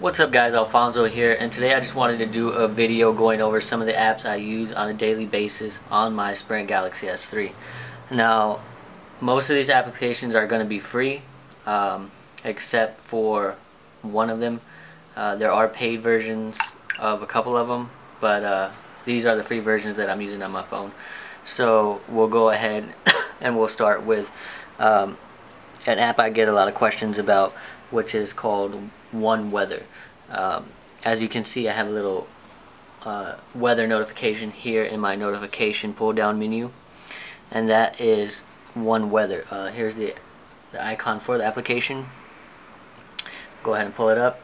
What's up guys, Alfonso here, and today I just wanted to do a video going over some of the apps I use on a daily basis on my Sprint Galaxy S3. Now, most of these applications are going to be free, except for one of them. There are paid versions of a couple of them, but these are the free versions that I'm using on my phone. So we'll go ahead and we'll start with an app I get a lot of questions about, which is called OneWeather. As you can see, I have a little weather notification here in my notification pull down menu, and that is OneWeather. Here's the icon for the application. Go ahead and pull it up,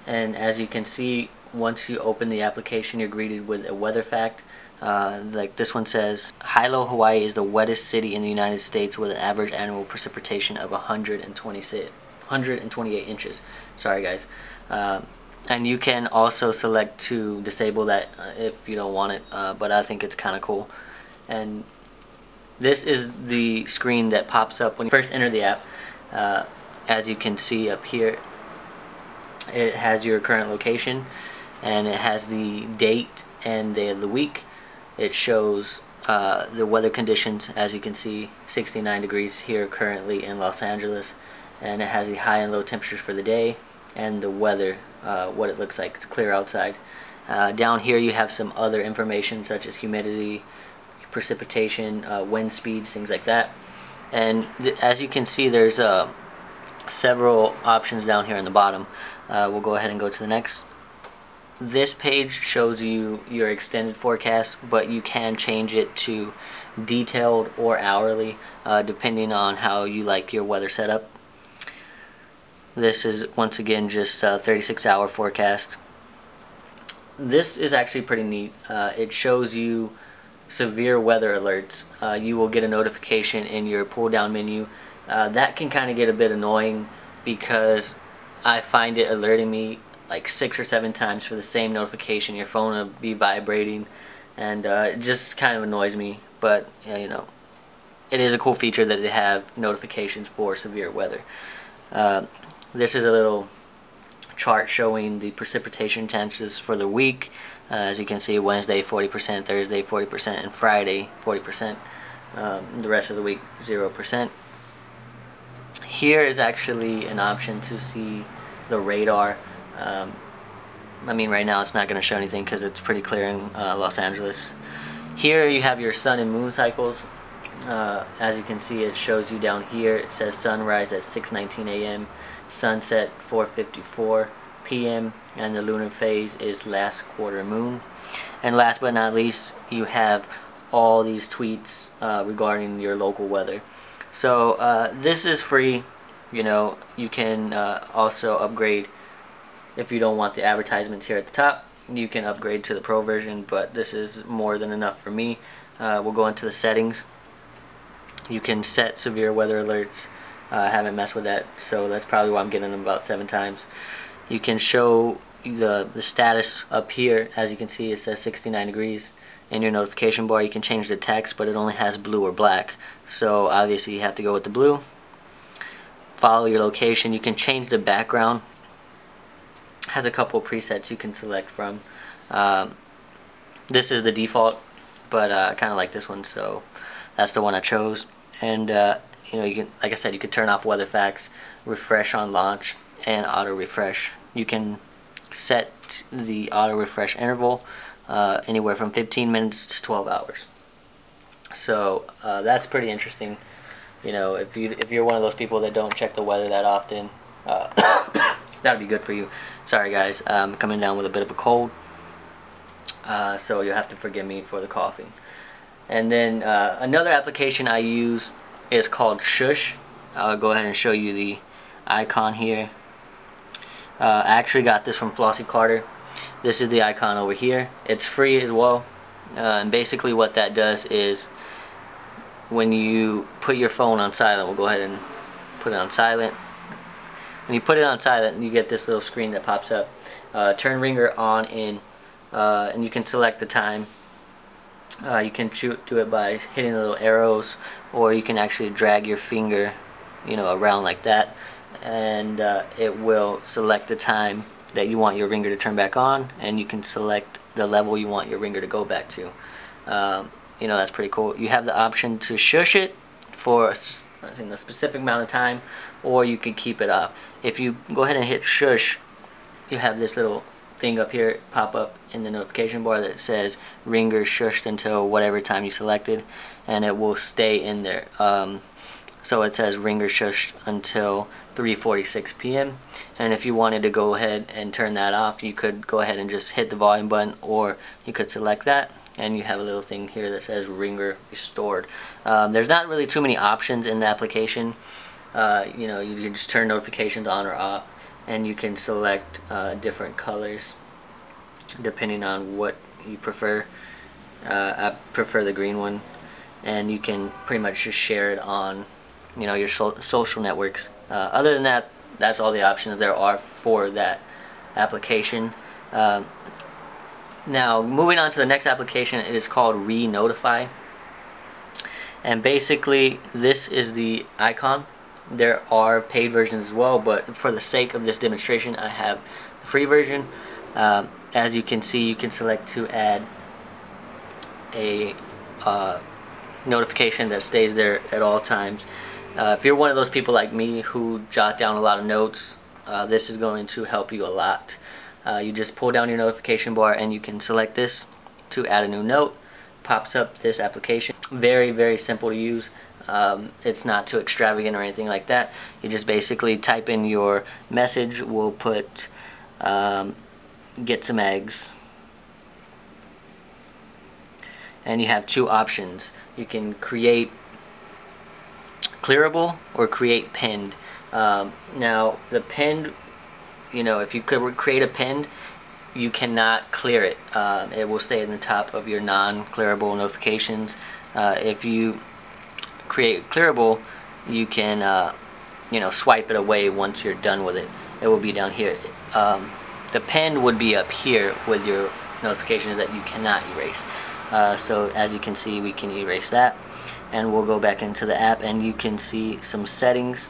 and as you can see, once you open the application, you're greeted with a weather fact. Like this one says, Hilo, Hawaii is the wettest city in the United States with an average annual precipitation of 128 inches. Sorry guys. And you can also select to disable that if you don't want it, but I think it's kind of cool. And this is the screen that pops up when you first enter the app. As you can see up here, it has your current location, and it has the date and day of the week. It shows the weather conditions. As you can see, 69 degrees here currently in Los Angeles, and it has the high and low temperatures for the day and the weather, what it looks like. It's clear outside. Down here you have some other information such as humidity, precipitation, wind speeds, things like that. And as you can see, there's several options down here in the bottom. We'll go ahead and go to the next. This page shows you your extended forecast, but you can change it to detailed or hourly, depending on how you like your weather setup. This is once again just a 36-hour forecast. This is actually pretty neat. It shows you severe weather alerts. You will get a notification in your pull down menu. That can kind of get a bit annoying because I find it alerting me like 6 or 7 times for the same notification. Your phone will be vibrating, and it just kind of annoys me. But you know, it is a cool feature that they have notifications for severe weather. This is a little chart showing the precipitation chances for the week. As you can see, Wednesday 40%, Thursday 40%, and Friday 40%. The rest of the week 0%. Here is actually an option to see the radar. I mean, right now it's not going to show anything because it's pretty clear in Los Angeles. Here you have your sun and moon cycles. As you can see, it shows you down here. It says sunrise at 6:19 a.m., sunset 4:54 p.m., and the lunar phase is last quarter moon. And last but not least, you have all these tweets regarding your local weather. So this is free. You know, you can also upgrade if you don't want the advertisements here at the top. You can upgrade to the pro version, but this is more than enough for me. We'll go into the settings. You can set severe weather alerts. I haven't messed with that, so that's probably why I'm getting them about 7 times. You can show the status up here. As you can see, it says 69 degrees. In your notification bar, you can change the text, but it only has blue or black, so obviously you have to go with the blue. Follow your location. You can change the background. It has a couple presets you can select from. This is the default, but I kind of like this one, so that's the one I chose. And you know, you can, like I said, you could turn off weather facts, refresh on launch, and auto refresh. You can set the auto refresh interval anywhere from 15 minutes to 12 hours. So that's pretty interesting. You know, if you're one of those people that don't check the weather that often, that'd be good for you. Sorry guys, I'm coming down with a bit of a cold, so you'll have to forgive me for the coughing. And then another application I use is called Shush. I'll go ahead and show you the icon here. I actually got this from Flossie Carter. This is the icon over here. It's free as well, and basically what that does is when you put your phone on silent, we'll go ahead and put it on silent. When you put it on silent, you get this little screen that pops up. Turn ringer on in, and you can select the time. You can do it by hitting the little arrows, or you can actually drag your finger, you know, around like that, and it will select the time that you want your ringer to turn back on, and you can select the level you want your ringer to go back to. You know, that's pretty cool. You have the option to shush it for a specific amount of time, or you can keep it off. If you go ahead and hit shush, you have this little thing up here pop up in the notification bar that says ringer shushed until whatever time you selected, and it will stay in there. So it says ringer shushed until 3:46 p.m. and if you wanted to go ahead and turn that off, you could go ahead and just hit the volume button, or you could select that, and you have a little thing here that says ringer restored. There's not really too many options in the application. You know, you can just turn notifications on or off, and you can select different colors depending on what you prefer. I prefer the green one, and you can pretty much just share it on, you know, your social networks. Other than that, that's all the options there are for that application. Now moving on to the next application, it is called ReNotify, and basically this is the icon. There are paid versions as well, but for the sake of this demonstration I have the free version. As you can see, you can select to add a notification that stays there at all times. If you're one of those people like me who jot down a lot of notes, this is going to help you a lot. You just pull down your notification bar and you can select this to add a new note. Pops up this application. Very, very simple to use. It's not too extravagant or anything like that. You just basically type in your message. We'll put get some eggs, and you have two options. You can create clearable or create pinned. Now the pinned, you know, if you could create a pinned, you cannot clear it. It will stay in the top of your non-clearable notifications. If you create clearable, you can you know, swipe it away once you're done with it. It will be down here. The pinned would be up here with your notifications that you cannot erase. So as you can see, we can erase that, and we'll go back into the app and you can see some settings.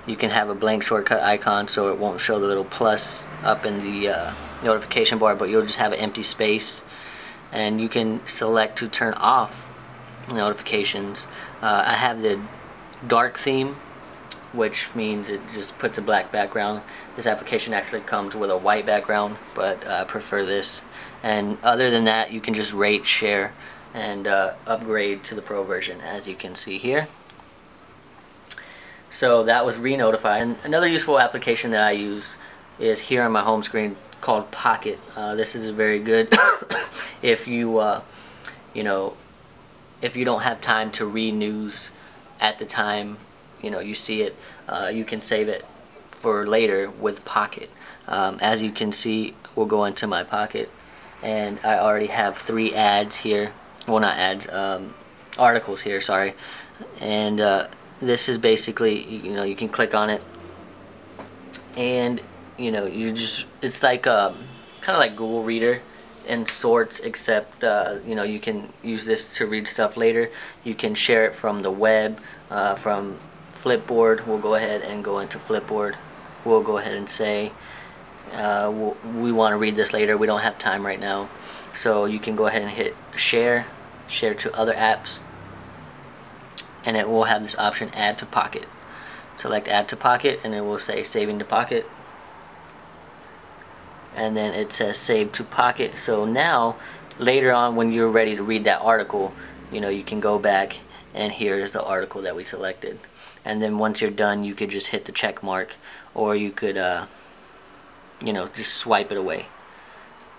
You can have a blank shortcut icon, so it won't show the little plus up in the notification bar, but you'll just have an empty space, and you can select to turn off notifications. I have the dark theme, which means it just puts a black background. This application actually comes with a white background, but I prefer this. And other than that, you can just rate, share, and upgrade to the pro version, as you can see here. So that was ReNotify. And another useful application that I use is here on my home screen, called Pocket. This is very good if you you know, if you don't have time to read news at the time, you know, you see it, you can save it for later with Pocket. As you can see, we'll go into my Pocket, and I already have 3 ads here. Well, not ads, articles here, sorry. And this is basically, you know, you can click on it, and you know, you just, it's like kind of like Google Reader in sorts, except you know, you can use this to read stuff later. You can share it from the web, from Flipboard. We'll go ahead and go into Flipboard. We'll go ahead and say we want to read this later. We don't have time right now, so you can go ahead and hit share to other apps, and it will have this option, add to Pocket. Select add to Pocket, and it will say saving to Pocket, and then it says save to Pocket. So now later on, when you're ready to read that article, you know, you can go back and here is the article that we selected. And then once you're done, you could just hit the check mark, or you could you know, just swipe it away.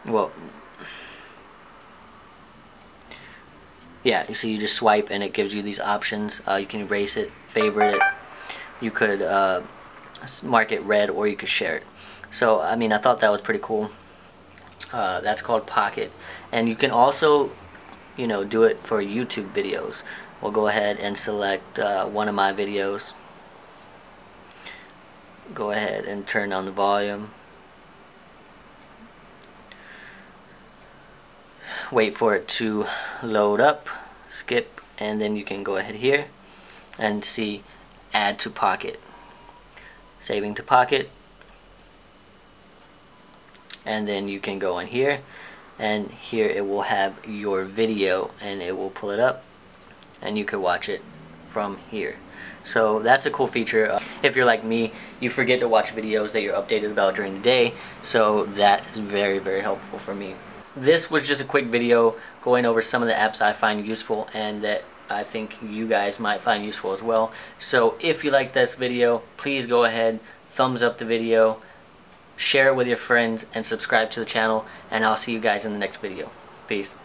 Well, yeah, you see, you just swipe and it gives you these options. You can erase it, favorite it, you could mark it red, or you could share it. So I mean, I thought that was pretty cool. That's called Pocket. And you can also, you know, do it for YouTube videos. We'll go ahead and select one of my videos. Go ahead and turn on the volume. Wait for it to load up, skip, and then you can go ahead here and see add to Pocket. Saving to Pocket, and then you can go in here, and here it will have your video and it will pull it up and you can watch it from here. So that's a cool feature. If you're like me, you forget to watch videos that you're updated about during the day, so that is very, very helpful for me. This was just a quick video going over some of the apps I find useful and that I think you guys might find useful as well. So if you like this video, please go ahead, thumbs up the video, share it with your friends, and subscribe to the channel, and I'll see you guys in the next video. Peace.